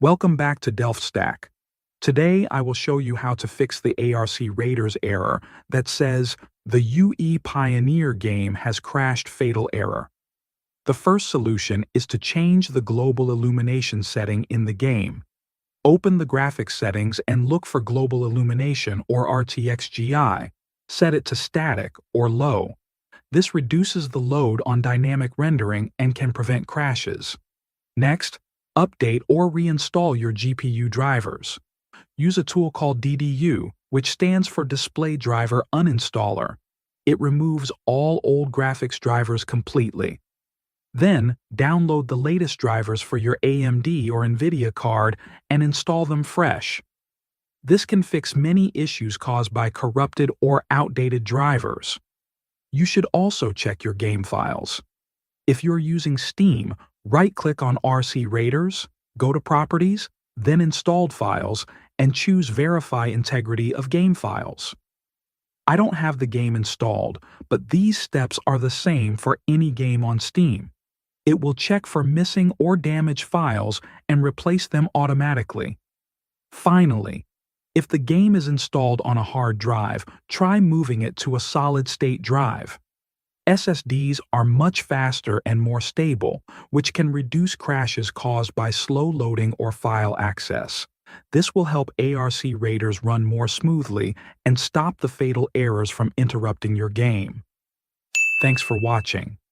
Welcome back to DelphStack. Today I will show you how to fix the ARC Raiders error that says the UE Pioneer game has crashed fatal error. The first solution is to change the Global Illumination setting in the game. Open the graphics settings and look for Global Illumination or RTXGI. Set it to static or low. This reduces the load on dynamic rendering and can prevent crashes. Next, update or reinstall your GPU drivers. Use a tool called DDU, which stands for Display Driver Uninstaller. It removes all old graphics drivers completely. Then, download the latest drivers for your AMD or NVIDIA card and install them fresh. This can fix many issues caused by corrupted or outdated drivers. You should also check your game files. If you're using Steam, right-click on RC Raiders, go to Properties, then Installed Files, and choose Verify Integrity of Game Files. I don't have the game installed, but these steps are the same for any game on Steam. It will check for missing or damaged files and replace them automatically. Finally, if the game is installed on a hard drive, try moving it to a solid-state drive. SSDs are much faster and more stable, which can reduce crashes caused by slow loading or file access. This will help ARC Raiders run more smoothly and stop the fatal errors from interrupting your game. Thanks for watching.